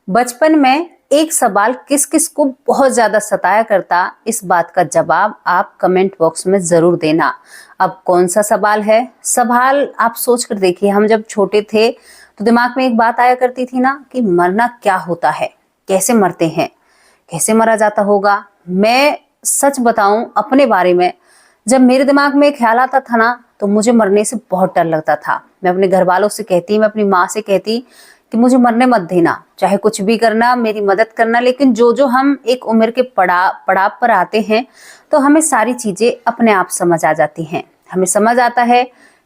बचपन में एक सवाल किस किस को बहुत ज्यादा सताया करता, इस बात का जवाब आप कमेंट बॉक्स में जरूर देना। अब कौन सा सवाल है? सवाल आप सोच कर देखिए। हम जब छोटे थे तो दिमाग में एक बात आया करती थी ना कि मरना क्या होता है, कैसे मरते हैं, कैसे मरा जाता होगा। मैं सच बताऊं अपने बारे में, जब मेरे दिमाग में ख्याल आता था ना तो मुझे मरने से बहुत डर लगता था। मैं अपने घर वालों से कहती, मैं अपनी माँ से कहती कि मुझे मरने मत देना, चाहे कुछ भी करना, मेरी मदद करना। लेकिन जो जो हम एक उम्र के पड़ाव पर आते हैं तो हमें सारी चीजें अपने आप समझ आ जाती हैं। हमें समझ आता है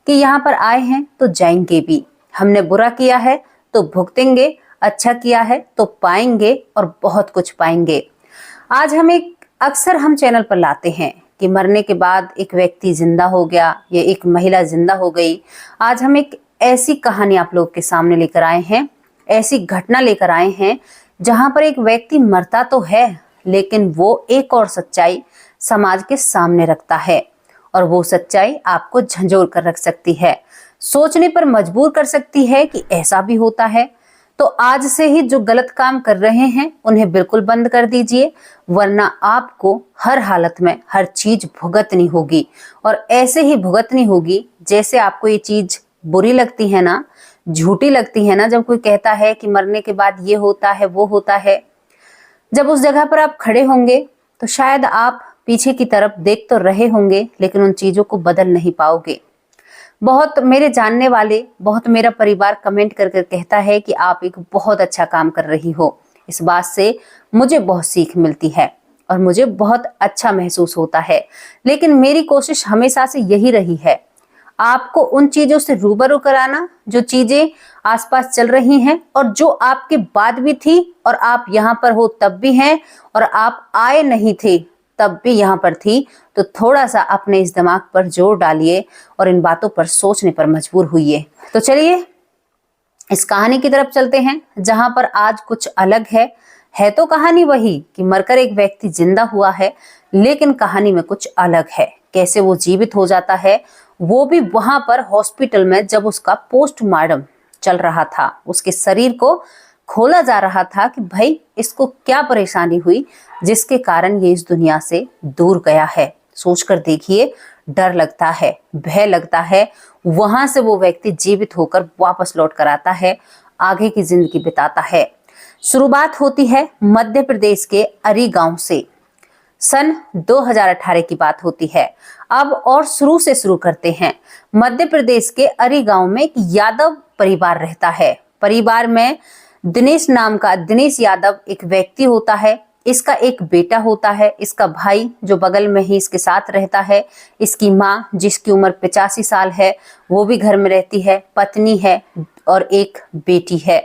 कि यहाँ पर आए हैं तो जाएंगे भी। हमने बुरा किया है तो भुगतेंगे, अच्छा किया है तो पाएंगे और बहुत कुछ पाएंगे। आज अक्सर हम चैनल पर लाते हैं कि मरने के बाद एक व्यक्ति जिंदा हो गया या एक महिला जिंदा हो गई। आज हम एक ऐसी कहानी आप लोग के सामने लेकर आए हैं, ऐसी घटना लेकर आए हैं जहां पर एक व्यक्ति मरता तो है लेकिन वो एक और सच्चाई समाज के सामने रखता है, और वो सच्चाई आपको झंझोर कर रख सकती है, सोचने पर मजबूर कर सकती है कि ऐसा भी होता है। तो आज से ही जो गलत काम कर रहे हैं उन्हें बिल्कुल बंद कर दीजिए, वरना आपको हर हालत में हर चीज भुगतनी होगी। और ऐसे ही भुगतनी होगी जैसे आपको ये चीज बुरी लगती है ना, झूठी लगती है ना। जब कोई कहता है कि मरने के बाद ये होता है वो होता है, जब उस जगह पर आप खड़े होंगे तो शायद आप पीछे की तरफ देख तो रहे होंगे लेकिन उन चीजों को बदल नहीं पाओगे। बहुत मेरे जानने वाले, बहुत मेरा परिवार कमेंट कर कर कहता है कि आप एक बहुत अच्छा काम कर रही हो। इस बात से मुझे बहुत सीख मिलती है और मुझे बहुत अच्छा महसूस होता है। लेकिन मेरी कोशिश हमेशा से यही रही है, आपको उन चीजों से रूबरू कराना जो चीजें आसपास चल रही हैं और जो आपके बाद भी थी, और आप यहाँ पर हो तब भी हैं, और आप आए नहीं थे तब भी यहाँ पर थी। तो थोड़ा सा अपने इस दिमाग पर जोर डालिए और इन बातों पर सोचने पर मजबूर हुइए। तो चलिए इस कहानी की तरफ चलते हैं जहां पर आज कुछ अलग है तो कहानी वही कि मरकर एक व्यक्ति जिंदा हुआ है, लेकिन कहानी में कुछ अलग है। कैसे वो जीवित हो जाता है, वो भी वहां पर हॉस्पिटल में जब उसका पोस्टमार्टम चल रहा था, उसके शरीर को खोला जा रहा था कि भाई इसको क्या परेशानी हुई जिसके कारण ये इस दुनिया से दूर गया है। सोचकर देखिए, डर लगता है, भय लगता है। वहां से वो व्यक्ति जीवित होकर वापस लौट कर आता है, आगे की जिंदगी बिताता है। शुरुआत होती है मध्य प्रदेश के अरी गांव से। सन 2018 की बात होती है। अब और शुरू से शुरू करते हैं। मध्य प्रदेश के अरी गांव में एक यादव परिवार रहता है। परिवार में दिनेश यादव एक व्यक्ति होता है। इसका एक बेटा होता है, इसका भाई जो बगल में ही इसके साथ रहता है, इसकी माँ जिसकी उम्र 85 साल है वो भी घर में रहती है, पत्नी है और एक बेटी है।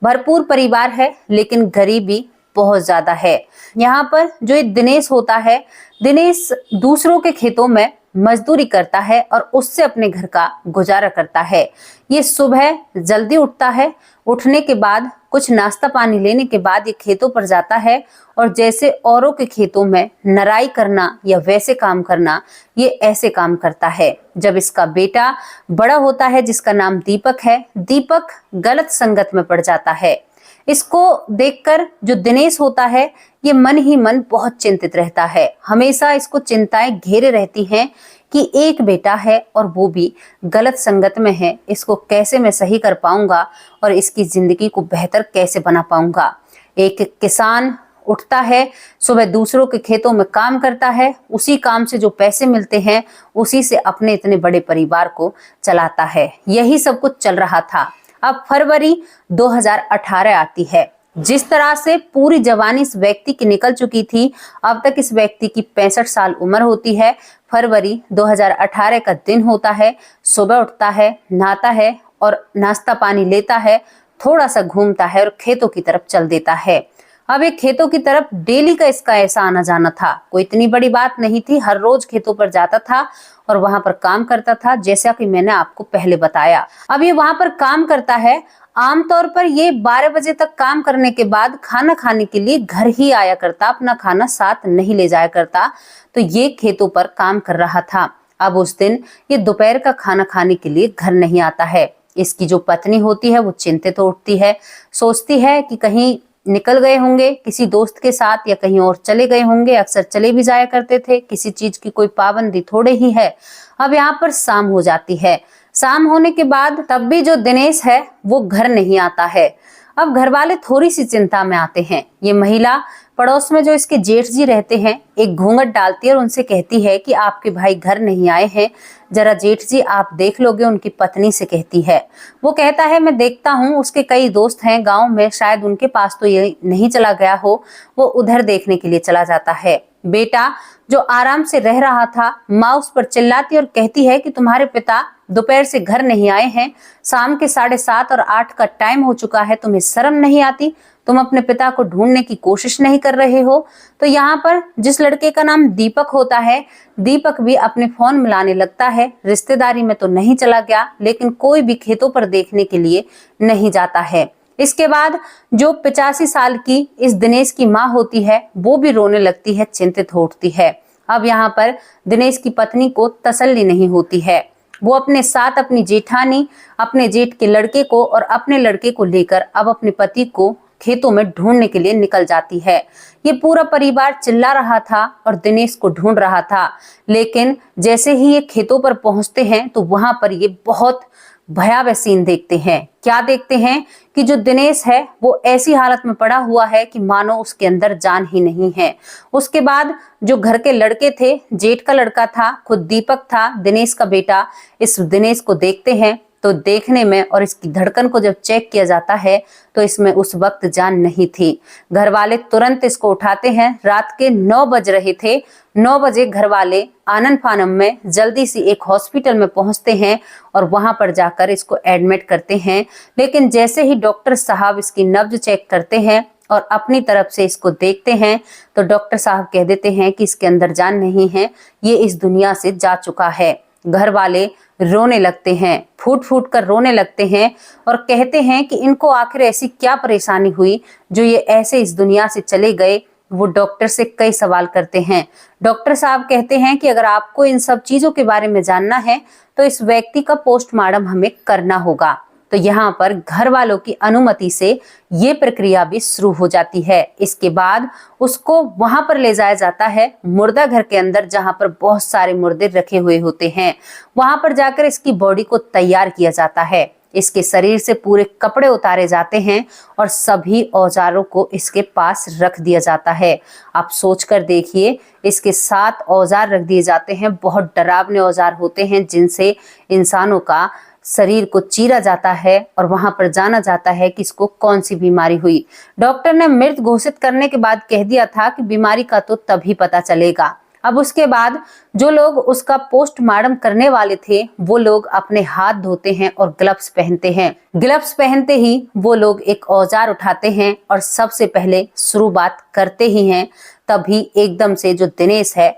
भरपूर परिवार है लेकिन गरीबी बहुत ज्यादा है। यहाँ पर जो एक दिनेश होता है, दिनेश दूसरों के खेतों में मजदूरी करता है और उससे अपने घर का गुजारा करता है। ये सुबह जल्दी उठता है, उठने के बाद कुछ नाश्ता पानी लेने के बाद ये खेतों पर जाता है और जैसे औरों के खेतों में नराई करना या वैसे काम करना, ये ऐसे काम करता है। जब इसका बेटा बड़ा होता है जिसका नाम दीपक है, दीपक गलत संगत में पड़ जाता है। इसको देखकर जो दिनेश होता है ये मन ही मन बहुत चिंतित रहता है। हमेशा इसको चिंताएं घेरे रहती हैं कि एक बेटा है और वो भी गलत संगत में है, इसको कैसे मैं सही कर पाऊंगा और इसकी जिंदगी को बेहतर कैसे बना पाऊंगा। एक किसान उठता है, सुबह दूसरों के खेतों में काम करता है, उसी काम से जो पैसे मिलते हैं उसी से अपने इतने बड़े परिवार को चलाता है। यही सब कुछ चल रहा था। अब फरवरी 2018 आती है। जिस तरह से पूरी जवानी इस व्यक्ति की निकल चुकी थी, अब तक इस व्यक्ति की 65 साल उम्र होती है। फरवरी 2018 का दिन होता है। सुबह उठता है, नहाता है और नाश्ता पानी लेता है, थोड़ा सा घूमता है और खेतों की तरफ चल देता है। अब एक खेतों की तरफ डेली का इसका ऐसा आना जाना था, कोई इतनी बड़ी बात नहीं थी। हर रोज खेतों पर जाता था और वहां पर काम करता था, जैसा कि मैंने आपको पहले बताया। अब ये वहां पर काम करता है। आमतौर पर ये 12 बजे तक काम करने के बाद खाना खाने के लिए घर ही आया करता, अपना खाना साथ नहीं ले जाया करता। तो ये खेतों पर काम कर रहा था। अब उस दिन ये दोपहर का खाना खाने के लिए घर नहीं आता है। इसकी जो पत्नी होती है वो चिंतित उठती है, सोचती है कि कहीं निकल गए होंगे किसी दोस्त के साथ या कहीं और चले गए होंगे, अक्सर चले भी जाया करते थे, किसी चीज की कोई पाबंदी थोड़े ही है। अब यहाँ पर शाम हो जाती है, शाम होने के बाद तब भी जो दिनेश है वो घर नहीं आता है। अब घर वाले थोड़ी सी चिंता में आते हैं। ये महिला पड़ोस में जो इसके जेठ जी रहते हैं एक घूंघट डालती है और उनसे कहती है कि आपके भाई घर नहीं आए हैं, जरा जेठ जी आप देख लोगे। उनकी पत्नी से कहती है, वो कहता है मैं देखता हूँ, उसके कई दोस्त हैं गांव में, शायद उनके पास तो ये नहीं चला गया हो, वो उधर देखने के लिए चला जाता है। बेटा जो आराम से रह रहा था, माँ उस पर चिल्लाती और कहती है कि तुम्हारे पिता दोपहर से घर नहीं आए हैं, शाम के 7:30 और 8 का टाइम हो चुका है, तुम्हें शर्म नहीं आती? तुम अपने पिता को ढूंढने की कोशिश नहीं कर रहे हो? तो यहाँ पर जिस लड़के का नाम दीपक होता है, दीपक भी अपने फोन मिलाने लगता है। रिश्तेदारी में तो नहीं चला गया, लेकिन कोई भी खेतों पर देखने के लिए नहीं जाता है। इसके बाद जो 85 साल की इस दिनेश की माँ होती है वो भी रोने लगती है, चिंतित हो उठती है। अब यहाँ पर दिनेश की पत्नी को तसल्ली नहीं होती है। वो अपने साथ अपनी जेठानी, अपने जेठ के लड़के को और अपने लड़के को लेकर अब अपने पति को खेतों में ढूंढने के लिए निकल जाती है। ये पूरा परिवार चिल्ला रहा था और दिनेश को ढूंढ रहा था, लेकिन जैसे ही ये खेतों पर पहुंचते हैं तो वहां पर ये बहुत भयावह सीन देखते हैं। क्या देखते हैं कि जो दिनेश है वो ऐसी हालत में पड़ा हुआ है कि मानो उसके अंदर जान ही नहीं है। उसके बाद जो घर के लड़के थे, जेठ का लड़का था, खुद दीपक था, दिनेश का बेटा, इस दिनेश को देखते हैं तो देखने में और इसकी धड़कन को जब चेक किया जाता है तो इसमें उस वक्त जान नहीं थी। घर वाले तुरंत इसको उठाते हैं। रात के 9 बज रहे थे। 9 बजे घर वाले आनन फानन में जल्दी सी एक हॉस्पिटल में पहुंचते हैं और वहां पर जाकर इसको एडमिट करते हैं। लेकिन जैसे ही डॉक्टर साहब इसकी नब्ज चेक करते हैं और अपनी तरफ से इसको देखते हैं तो डॉक्टर साहब कह देते हैं कि इसके अंदर जान नहीं है, ये इस दुनिया से जा चुका है। घर वाले रोने लगते हैं, फूट फूट कर रोने लगते हैं और कहते हैं कि इनको आखिर ऐसी क्या परेशानी हुई जो ये ऐसे इस दुनिया से चले गए। वो डॉक्टर से कई सवाल करते हैं। डॉक्टर साहब कहते हैं कि अगर आपको इन सब चीजों के बारे में जानना है तो इस व्यक्ति का पोस्टमार्टम हमें करना होगा। तो यहाँ पर घर वालों की अनुमति से ये प्रक्रिया भी शुरू हो जाती है। इसके बाद उसको वहां पर ले जाया जाता है मुर्दा घर के अंदर, जहां पर बहुत सारे मुर्दे रखे हुए होते हैं। वहां पर जाकर इसकी बॉडी को तैयार किया जाता है। इसके शरीर से पूरे कपड़े उतारे जाते हैं और सभी औजारों को इसके पास रख दिया जाता है। आप सोच कर देखिए, इसके 7 औजार रख दिए जाते हैं। बहुत डरावने औजार होते हैं जिनसे इंसानों का शरीर को चीरा जाता है और वहां पर जाना जाता है कि इसको कौन सी बीमारी हुई। डॉक्टर ने मृत घोषित करने के बाद कह दिया था कि बीमारी का तो तभी पता चलेगा। अब उसके बाद जो लोग उसका पोस्टमार्टम करने वाले थे वो लोग अपने हाथ धोते हैं और ग्लव्स पहनते हैं। ग्लव्स पहनते ही वो लोग एक औजार उठाते हैं और सबसे पहले शुरुआत करते ही हैं। तभी एकदम से जो दिनेश है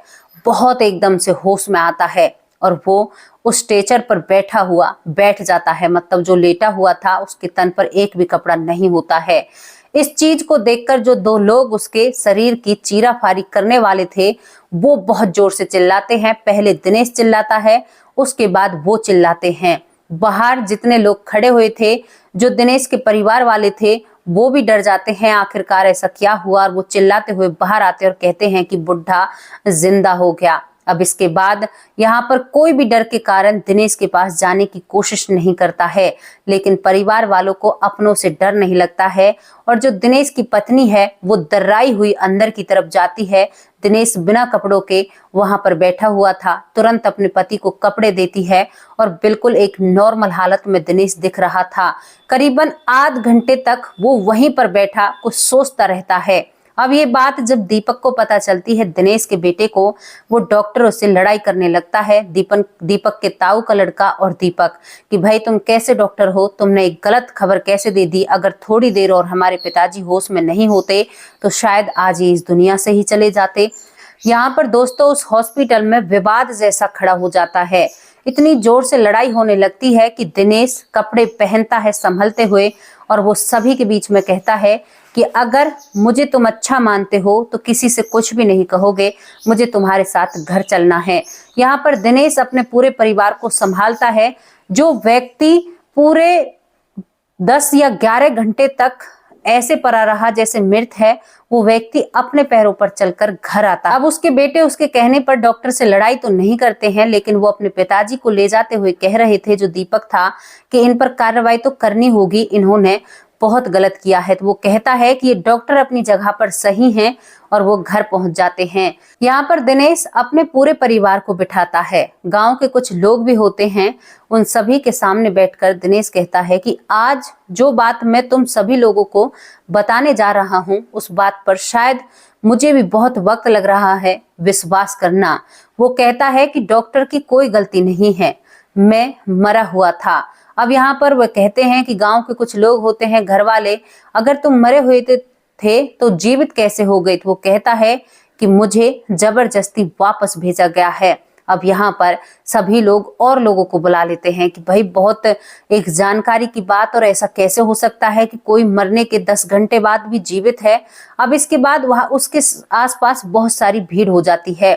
बहुत एकदम से होश में आता है और वो उस स्ट्रेचर पर बैठ जाता है। मतलब जो लेटा हुआ था उसके तन पर एक भी कपड़ा नहीं होता है। इस चीज को देखकर जो 2 लोग उसके शरीर की चीराफारी करने वाले थे वो बहुत जोर से चिल्लाते हैं। पहले दिनेश चिल्लाता है, उसके बाद वो चिल्लाते हैं। बाहर जितने लोग खड़े हुए थे, जो दिनेश के परिवार वाले थे, वो भी डर जाते हैं आखिरकार ऐसा क्या हुआ, और वो चिल्लाते हुए बाहर आते और कहते हैं कि बुढ़ा जिंदा हो गया। अब इसके बाद यहाँ पर कोई भी डर के कारण दिनेश के पास जाने की कोशिश नहीं करता है, लेकिन परिवार वालों को अपनों से डर नहीं लगता है। और जो दिनेश की पत्नी है वो दर्राई हुई अंदर की तरफ जाती है। दिनेश बिना कपड़ों के वहां पर बैठा हुआ था, तुरंत अपने पति को कपड़े देती है और बिल्कुल एक नॉर्मल हालत में दिनेश दिख रहा था। करीबन आध घंटे तक वो वहीं पर बैठा कुछ सोचता रहता है। अब ये बात जब दीपक को पता चलती है, दिनेश के बेटे को, वो डॉक्टर उससे लड़ाई करने लगता है। दीपक के ताऊ का लड़का और दीपक कि भाई तुम कैसे डॉक्टर हो, तुमने एक गलत खबर कैसे दे दी, अगर थोड़ी देर और हमारे पिताजी होश में नहीं होते तो शायद आज ये इस दुनिया से ही चले जाते। यहाँ पर दोस्तों उस हॉस्पिटल में विवाद जैसा खड़ा हो जाता है। इतनी जोर से लड़ाई होने लगती है कि दिनेश कपड़े पहनता है संभलते हुए और वो सभी के बीच में कहता है कि अगर मुझे तुम अच्छा मानते हो तो किसी से कुछ भी नहीं कहोगे, मुझे तुम्हारे साथ घर चलना है। यहाँ पर दिनेश अपने पूरे परिवार को संभालता है। जो व्यक्ति पूरे 10 या 11 घंटे तक ऐसे पड़ा रहा जैसे मृत है। वो व्यक्ति अपने पैरों पर चलकर घर आता। अब उसके बेटे उसके कहने पर डॉक्टर से लड़ाई तो नहीं करते हैं, लेकिन वो अपने पिताजी को ले जाते हुए कह रहे थे, जो दीपक था, कि इन पर कार्रवाई तो करनी होगी, इन्होंने बहुत गलत किया है। तो वो कहता है कि ये डॉक्टर अपनी जगह पर सही हैं और वो घर पहुंच जाते हैं। यहाँ पर दिनेश अपने पूरे परिवार को बिठाता है। गांव के कुछ लोग भी होते हैं, उन सभी के सामने बैठकर दिनेश कहता है कि आज जो बात मैं तुम सभी लोगों को बताने जा रहा हूँ, उस बात पर शायद मुझे भी बहुत वक्त लग रहा है, विश्वास करना। वो कहता है कि डॉक्टर की कोई गलती नहीं है, मैं मरा हुआ था। अब यहाँ पर वह कहते हैं कि गांव के कुछ लोग होते हैं, घर वाले, अगर तुम मरे हुए थे तो जीवित कैसे हो गए? तो वो कहता है कि मुझे जबरदस्ती वापस भेजा गया है। अब यहाँ पर सभी लोग और लोगों को बुला लेते हैं कि भाई बहुत एक जानकारी की बात, और ऐसा कैसे हो सकता है कि कोई मरने के 10 घंटे बाद भी जीवित है। अब इसके बाद वहां उसके आसपास बहुत सारी भीड़ हो जाती है।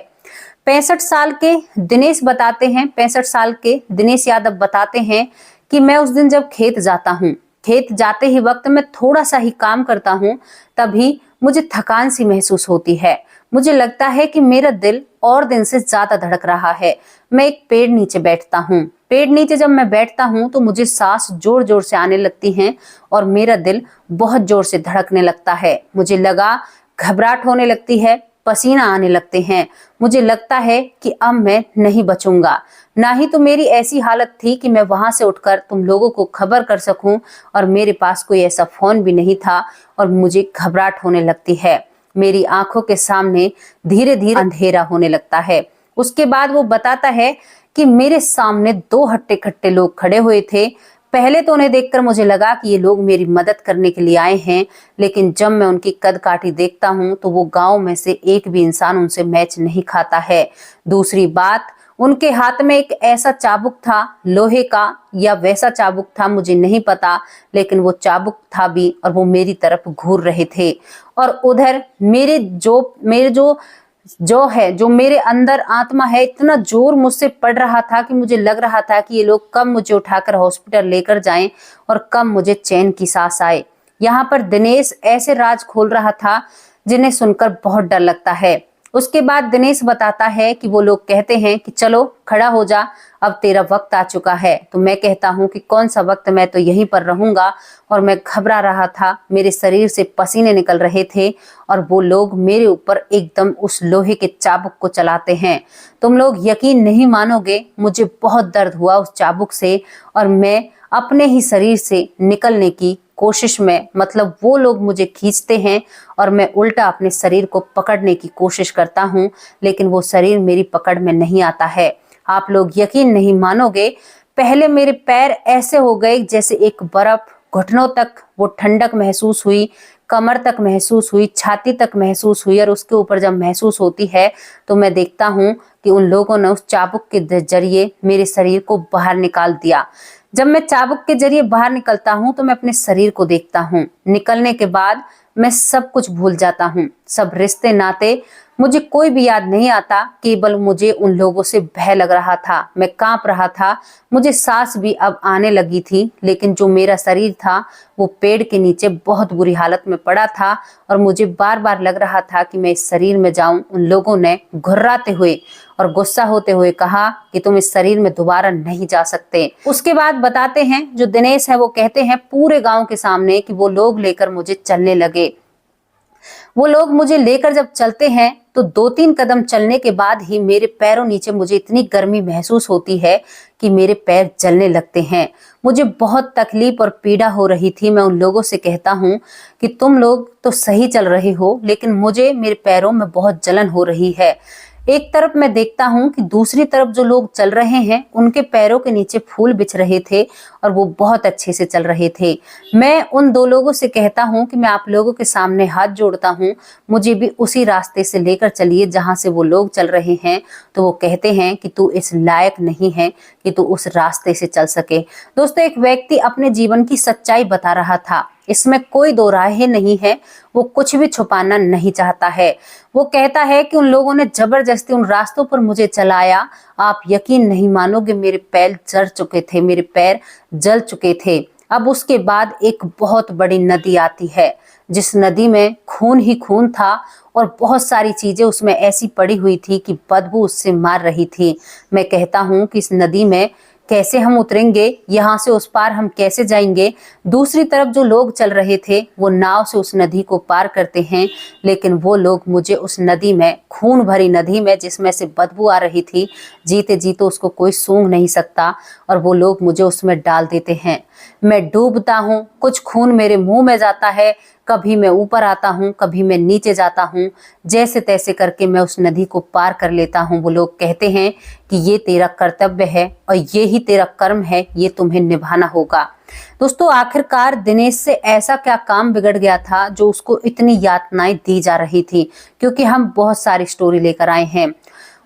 65 साल के दिनेश बताते हैं, 65 साल के दिनेश यादव बताते हैं कि मैं उस दिन जब खेत जाता हूँ, खेत जाते ही वक्त मैं थोड़ा सा ही काम करता हूँ, तभी मुझे थकान सी महसूस होती है। मुझे लगता है कि मेरा दिल और दिन से ज्यादा धड़क रहा है। मैं एक पेड़ नीचे बैठता हूँ। पेड़ नीचे जब मैं बैठता हूँ तो मुझे सांस जोर जोर से आने लगती है और मेरा दिल बहुत जोर से धड़कने लगता है। मुझे लगा घबराहट होने लगती है, पसीना आने लगते हैं। मुझे लगता है कि अब मैं नहीं बचूंगा। ना ही तो मेरी ऐसी हालत थी कि मैं वहां से उठकर तुम लोगों को खबर कर सकूं, और मेरे पास कोई ऐसा फोन भी नहीं था, और मुझे घबराहट होने लगती है। मेरी आंखों के सामने धीरे धीरे अंधेरा होने लगता है। उसके बाद वो बताता है कि मेरे सामने 2 हट्टे कट्टे लोग खड़े हुए थे। पहले तो उन्हें देखकर मुझे लगा कि ये लोग मेरी मदद करने के लिए आए हैं, लेकिन जब मैं उनकी कद काठी देखता हूँ तो वो गांव में से एक भी इंसान उनसे मैच नहीं खाता है। दूसरी बात, उनके हाथ में एक ऐसा चाबुक था, लोहे का या वैसा चाबुक था, मुझे नहीं पता, लेकिन वो चाबुक था भी, और वो मेरी तरफ घूर रहे थे। और उधर मेरे जो मेरे अंदर आत्मा है, इतना जोर मुझसे पड़ रहा था कि मुझे लग रहा था कि ये लोग कब मुझे उठाकर हॉस्पिटल लेकर जाएं और कब मुझे चैन की सांस आए। यहाँ पर दिनेश ऐसे राज खोल रहा था जिन्हें सुनकर बहुत डर लगता है। उसके बाद दिनेश बताता है कि वो लोग कहते हैं कि चलो खड़ा हो जा, अब तेरा वक्त आ चुका है। तो मैं कहता हूँ कि कौन सा वक्त, मैं तो यहीं पर रहूंगा। और मैं घबरा रहा था, मेरे शरीर से पसीने निकल रहे थे, और वो लोग मेरे ऊपर एकदम उस लोहे के चाबुक को चलाते हैं। तुम लोग यकीन नहीं मानोगे, मुझे बहुत दर्द हुआ उस चाबुक से, और मैं अपने ही शरीर से निकलने की कोशिश में, मतलब वो लोग मुझे खींचते हैं और मैं उल्टा अपने शरीर को पकड़ने की कोशिश करता हूँ, लेकिन वो शरीर मेरी पकड़ में नहीं आता है। आप लोग यकीन नहीं मानोगे, पहले मेरे पैर ऐसे हो गए जैसे एक बर्फ, घुटनों तक वो ठंडक महसूस हुई, कमर तक महसूस हुई, छाती तक महसूस हुई, और उसके ऊपर जब महसूस होती है तो मैं देखता हूँ कि उन लोगों ने उस चाबुक के जरिए मेरे शरीर को बाहर निकाल दिया। जब मैं चाबुक के जरिए बाहर निकलता हूँ तो मैं अपने शरीर को देखता हूँ। निकलने के बाद मैं सब कुछ भूल जाता हूँ, सब रिश्ते नाते, मुझे कोई भी याद नहीं आता। केवल मुझे उन लोगों से भय लग रहा था, मैं कांप रहा था, मुझे सांस भी अब आने लगी थी, लेकिन जो मेरा शरीर था वो पेड़ के नीचे बहुत बुरी हालत में पड़ा था, और मुझे बार बार लग रहा था कि मैं इस शरीर में जाऊं। उन लोगों ने घुर्राते हुए और गुस्सा होते हुए कहा कि तुम इस शरीर में दोबारा नहीं जा सकते। उसके बाद बताते हैं, जो दिनेश है वो कहते हैं पूरे गांव के सामने कि वो लोग लेकर मुझे चलने लगे। वो लोग मुझे लेकर जब चलते हैं तो 2-3 कदम चलने के बाद ही मेरे पैरों नीचे मुझे इतनी गर्मी महसूस होती है कि मेरे पैर जलने लगते हैं। मुझे बहुत तकलीफ और पीड़ा हो रही थी। मैं उन लोगों से कहता हूँ कि तुम लोग तो सही चल रहे हो, लेकिन मुझे मेरे पैरों में बहुत जलन हो रही है। एक तरफ मैं देखता हूँ कि दूसरी तरफ जो लोग चल रहे हैं उनके पैरों के नीचे फूल बिछ रहे थे और वो बहुत अच्छे से चल रहे थे। मैं उन 2 लोगों से कहता हूँ कि मैं आप लोगों के सामने हाथ जोड़ता हूँ, मुझे भी उसी रास्ते से लेकर चलिए जहाँ से वो लोग चल रहे हैं। तो वो कहते हैं कि तू इस लायक नहीं है कि तू उस रास्ते से चल सके। दोस्तों, एक व्यक्ति अपने जीवन की सच्चाई बता रहा था, इसमें कोई दो राहें नहीं है। वो कुछ भी छुपाना नहीं चाहता है। वो कहता है कि उन लोगों ने जबरदस्ती उन रास्तों पर मुझे चलाया। आप यकीन नहीं मानोगे, मेरे पैर जल चुके थे, मेरे पैर जल चुके थे। अब उसके बाद एक बहुत बड़ी नदी आती है, जिस नदी में खून ही खून था और बहुत सारी चीजें उसमें ऐसी पड़ी हुई थी कि बदबू उससे मार रही थी। मैं कहता हूँ कि इस नदी में कैसे हम उतरेंगे, यहाँ से उस पार हम कैसे जाएंगे। दूसरी तरफ जो लोग चल रहे थे वो नाव से उस नदी को पार करते हैं, लेकिन वो लोग मुझे उस नदी में, खून भरी नदी में जिसमें से बदबू आ रही थी, जीते जी तो उसको कोई सूंघ नहीं सकता और वो लोग मुझे उसमें डाल देते हैं। मैं डूबता हूँ, कुछ खून मेरे मुंह में जाता है, कभी मैं ऊपर आता हूँ, कभी मैं नीचे जाता हूँ। जैसे तैसे करके मैं उस नदी को पार कर लेता हूँ। वो लोग कहते हैं कि ये तेरा कर्तव्य है और ये ही तेरा कर्म है, ये तुम्हें निभाना होगा। दोस्तों, आखिरकार दिनेश से ऐसा क्या काम बिगड़ गया था जो उसको इतनी यातनाएं दी जा रही थी, क्योंकि हम बहुत सारी स्टोरी लेकर आए हैं।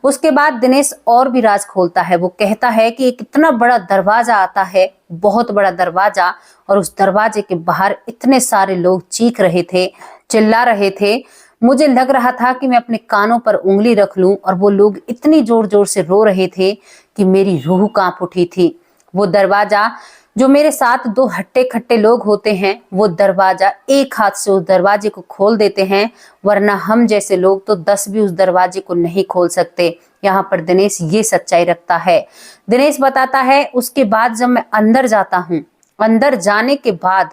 उसके बाद दिनेश और भी राज खोलता है। वो कहता है कि एक इतना बड़ा दरवाजा आता है, बहुत बड़ा दरवाजा, और उस दरवाजे के बाहर इतने सारे लोग चीख रहे थे, चिल्ला रहे थे। मुझे लग रहा था कि मैं अपने कानों पर उंगली रख लूं, और वो लोग इतनी जोर जोर से रो रहे थे कि मेरी रूह कांप उठी थी। वो दरवाजा, जो मेरे साथ दो हट्टे खट्टे लोग होते हैं, वो दरवाजा एक हाथ से उस दरवाजे को खोल देते हैं, वरना हम जैसे लोग तो 10 भी उस दरवाजे को नहीं खोल सकते। यहाँ पर दिनेश ये सच्चाई रखता है। दिनेश बताता है, उसके बाद जब मैं अंदर जाता हूँ, अंदर जाने के बाद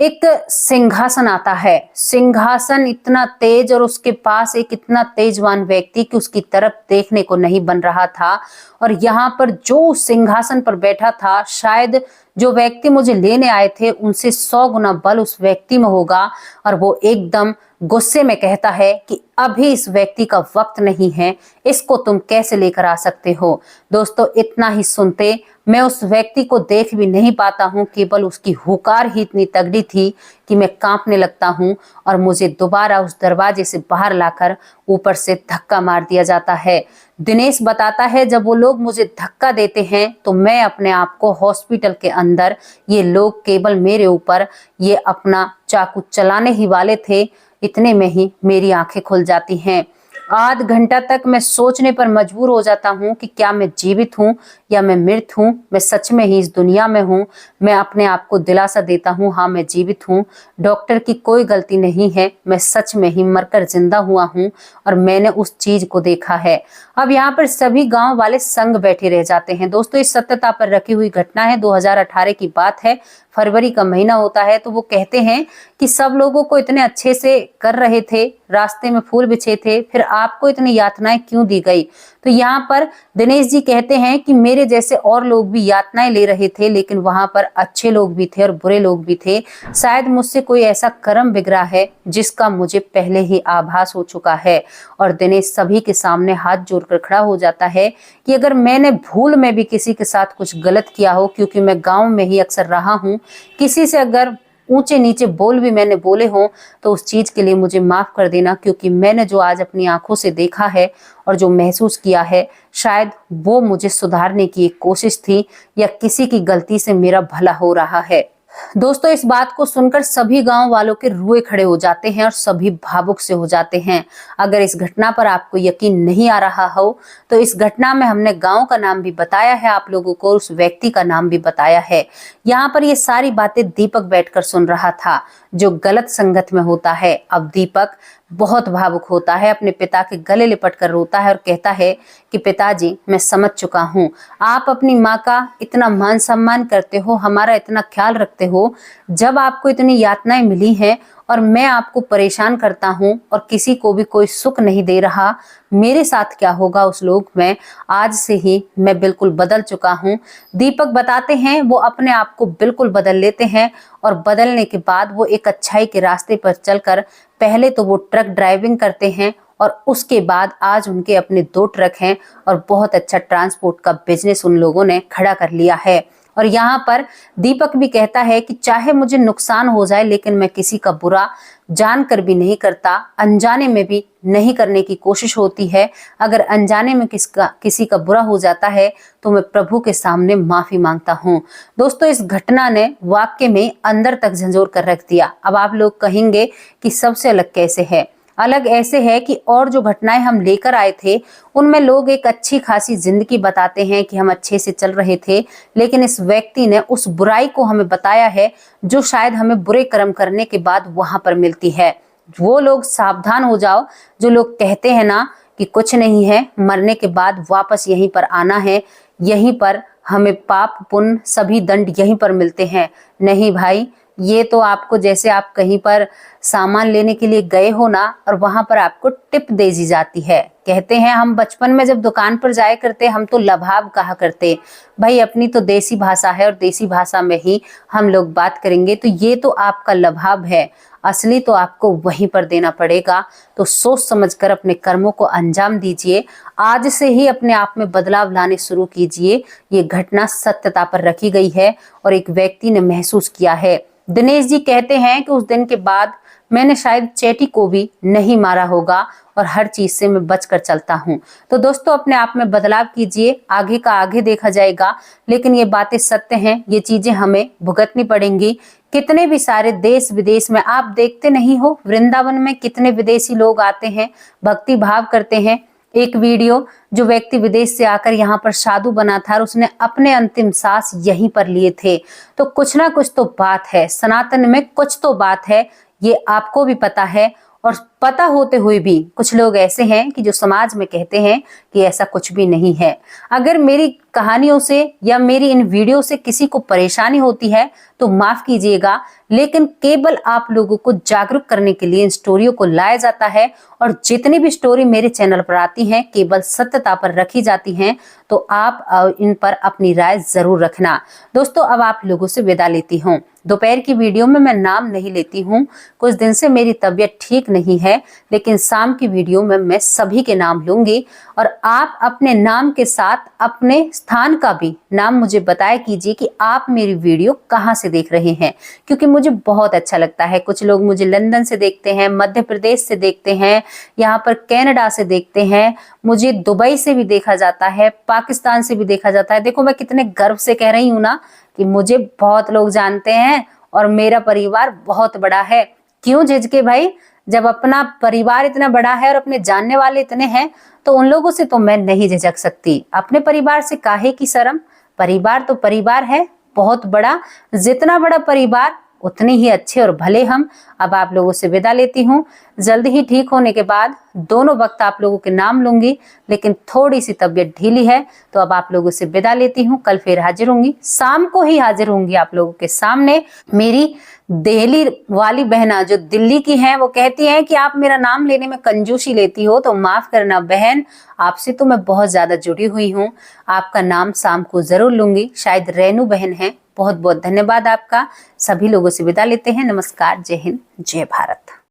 एक सिंहासन आता है। सिंहासन इतना तेज और उसके पास एक इतना तेजवान व्यक्ति कि उसकी तरफ देखने को नहीं बन रहा था। और यहाँ पर जो सिंहासन पर बैठा था, शायद जो व्यक्ति मुझे लेने आए थे उनसे 100 गुना बल उस व्यक्ति में होगा। और वो एकदम गुस्से में कहता है कि अभी इस व्यक्ति का वक्त नहीं है, इसको तुम कैसे लेकर आ सकते हो। दोस्तों, इतना ही सुनते मैं उस व्यक्ति को देख भी नहीं पाता हूँ, केवल उसकी हुकार ही इतनी तगड़ी थी कि मैं कांपने लगता हूँ और मुझे दोबारा उस दरवाजे से बाहर लाकर ऊपर से धक्का मार दिया जाता है। दिनेश बताता है, जब वो लोग मुझे धक्का देते हैं तो मैं अपने आप को हॉस्पिटल के अंदर, ये लोग केवल मेरे ऊपर ये अपना चाकू चलाने ही वाले थे, इतने में ही मेरी आंखें खुल जाती हैं। आध घंटा तक मैं सोचने पर मजबूर हो जाता हूँ कि क्या मैं जीवित हूँ या मैं मृत हूँ, मैं सच में ही इस दुनिया में हूँ। मैं अपने आप को दिलासा देता हूँ, हाँ मैं जीवित हूँ, डॉक्टर की कोई गलती नहीं है, मैं सच में ही मरकर जिंदा हुआ हूँ और मैंने उस चीज को देखा है। अब यहाँ पर सभी गांव वाले संग बैठे रह जाते हैं। दोस्तों, इस सत्यता पर रखी हुई घटना है, 2018 की बात है, फरवरी का महीना होता है। तो वो कहते हैं कि सब लोगों को इतने अच्छे से कर रहे थे, रास्ते में फूल बिछे थे, फिर आपको इतनी यातनाएं क्यों दी गई। तो यहाँ पर दिनेश जी कहते हैं कि मेरे जैसे और लोग भी यातनाएं ले रहे थे, लेकिन वहां पर अच्छे लोग भी थे और बुरे लोग भी थे। शायद मुझसे कोई ऐसा कर्म बिगड़ा है जिसका मुझे पहले ही आभास हो चुका है। और दिनेश सभी के सामने हाथ जोड़कर खड़ा हो जाता है कि अगर मैंने भूल में भी किसी के साथ कुछ गलत किया हो, क्योंकि मैं गाँव में ही अक्सर रहा हूँ, किसी से अगर ऊंचे नीचे बोल भी मैंने बोले हों तो उस चीज के लिए मुझे माफ कर देना, क्योंकि मैंने जो आज अपनी आंखों से देखा है और जो महसूस किया है, शायद वो मुझे सुधारने की एक कोशिश थी या किसी की गलती से मेरा भला हो रहा है। दोस्तों, इस बात को सुनकर सभी गांव वालों के रुए खड़े हो जाते हैं और सभी भावुक से हो जाते हैं। अगर इस घटना पर आपको यकीन नहीं आ रहा हो तो इस घटना में हमने गांव का नाम भी बताया है आप लोगों को, उस व्यक्ति का नाम भी बताया है। यहाँ पर ये सारी बातें दीपक बैठकर सुन रहा था, जो गलत संगत में होता है। अब दीपक बहुत भावुक होता है, अपने पिता के गले लिपट कर रोता है और कहता है कि पिताजी, मैं समझ चुका हूँ, आप अपनी माँ का इतना मान सम्मान करते हो, हमारा इतना ख्याल रखते हो, जब आपको इतनी यातनाएं मिली हैं और मैं आपको परेशान करता हूँ और किसी को भी कोई सुख नहीं दे रहा, मेरे साथ क्या होगा उस लोक में। आज से ही मैं बिल्कुल बदल चुका हूँ। दीपक बताते हैं वो अपने आप को बिल्कुल बदल लेते हैं और बदलने के बाद वो एक अच्छाई के रास्ते पर चलकर पहले तो वो ट्रक ड्राइविंग करते हैं और उसके बाद आज उनके अपने 2 ट्रक हैं और बहुत अच्छा ट्रांसपोर्ट का बिजनेस उन लोगों ने खड़ा कर लिया है। और यहाँ पर दीपक भी कहता है कि चाहे मुझे नुकसान हो जाए, लेकिन मैं किसी का बुरा जानकर भी नहीं करता, अनजाने में भी नहीं करने की कोशिश होती है। अगर अनजाने में किसी का बुरा हो जाता है तो मैं प्रभु के सामने माफी मांगता हूँ। दोस्तों, इस घटना ने वाक्य में अंदर तक झंझोर कर रख दिया। अब आप लोग कहेंगे कि सबसे अलग कैसे है। अलग ऐसे है कि और जो घटनाएं हम लेकर आए थे उनमें लोग एक अच्छी खासी जिंदगी बताते हैं कि हम अच्छे से चल रहे थे, लेकिन इस व्यक्ति ने उस बुराई को हमें बताया है जो शायद हमें बुरे कर्म करने के बाद वहां पर मिलती है। वो लोग सावधान हो जाओ जो लोग कहते हैं ना कि कुछ नहीं है, मरने के बाद वापस यहीं पर आना है, यहीं पर हमें पाप पुण्य सभी दंड यहीं पर मिलते हैं। नहीं भाई, ये तो आपको जैसे आप कहीं पर सामान लेने के लिए गए हो ना और वहां पर आपको टिप दे दी जाती है। कहते हैं हम बचपन में जब दुकान पर जाया करते हम तो लभाब कहा करते। भाई अपनी तो देसी भाषा है और देसी भाषा में ही हम लोग बात करेंगे। तो ये तो आपका लभाब है, असली तो आपको वहीं पर देना पड़ेगा। तो सोच समझकर अपने कर्मों को अंजाम दीजिए। आज से ही अपने आप में बदलाव लाने शुरू कीजिए। ये घटना सत्यता पर रखी गई है और एक व्यक्ति ने महसूस किया है। दिनेश जी कहते हैं कि उस दिन के बाद मैंने शायद चैटी को भी नहीं मारा होगा और हर चीज से मैं बचकर चलता हूँ। तो दोस्तों अपने आप में बदलाव कीजिए, आगे का आगे देखा जाएगा। लेकिन ये बातें सत्य हैं, ये चीजें हमें भुगतनी पड़ेंगी। कितने भी सारे देश विदेश में आप देखते नहीं हो, वृंदावन में कितने विदेशी लोग आते हैं, भक्ति भाव करते हैं। एक वीडियो जो व्यक्ति विदेश से आकर यहाँ पर साधु बना था और उसने अपने अंतिम सांस यहीं पर लिए थे। तो कुछ ना कुछ तो बात है, सनातन में कुछ तो बात है, ये आपको भी पता है। और पता होते हुए भी कुछ लोग ऐसे हैं कि जो समाज में कहते हैं कि ऐसा कुछ भी नहीं है। अगर मेरी कहानियों से या मेरी इन वीडियो से किसी को परेशानी होती है तो माफ कीजिएगा, लेकिन केवल आप लोगों को जागरूक करने के लिए इन स्टोरियों को लाया जाता है। और जितनी भी स्टोरी मेरे चैनल पर आती हैं केवल सत्यता पर रखी जाती हैं। तो आप इन पर अपनी राय जरूर रखना। दोस्तों अब आप लोगों से विदा लेती हूँ। दोपहर की वीडियो में मैं नाम नहीं लेती हूँ, कुछ दिन से मेरी तबीयत ठीक नहीं है, लेकिन शाम की वीडियो में मैं सभी के नाम लूंगी। और आप अपने नाम के साथ अपने स्थान का भी नाम मुझे बताया कीजिए कि आप मेरी वीडियो कहाँ से देख रहे हैं, क्योंकि मुझे बहुत अच्छा लगता है। कुछ लोग मुझे लंदन से देखते हैं, मध्य प्रदेश से देखते हैं, यहाँ पर कनाडा से देखते हैं, मुझे दुबई से भी देखा जाता है, पाकिस्तान से भी देखा जाता है। देखो मैं कितने गर्व से कह रही हूँ ना कि मुझे बहुत लोग जानते हैं और मेरा परिवार बहुत बड़ा है। क्यों झिझके भाई, जब अपना परिवार इतना बड़ा है और अपने जानने वाले इतने हैं तो उन लोगों से तो मैं नहीं झिझक सकती। अपने परिवार से काहे की शर्म, परिवार तो परिवार है बहुत बड़ा। जितना बड़ा परिवार उतने ही अच्छे और भले हम। अब आप लोगों से विदा लेती हूँ। जल्दी ही ठीक होने के बाद दोनों वक्त आप लोगों के नाम लूंगी, लेकिन थोड़ी सी तबीयत ढीली है तो अब आप लोगों से विदा लेती हूँ। कल फिर हाजिर होंगी, शाम को ही हाजिर होंगी आप लोगों के सामने। मेरी दिल्ली वाली बहना जो दिल्ली की हैं वो कहती हैं कि आप मेरा नाम लेने में कंजूसी लेती हो, तो माफ करना बहन, आपसे तो मैं बहुत ज्यादा जुड़ी हुई हूँ। आपका नाम शाम को जरूर लूंगी, शायद रेनू बहन है। बहुत बहुत धन्यवाद आपका। सभी लोगों से विदा लेते हैं। नमस्कार, जय हिंद, जय भारत।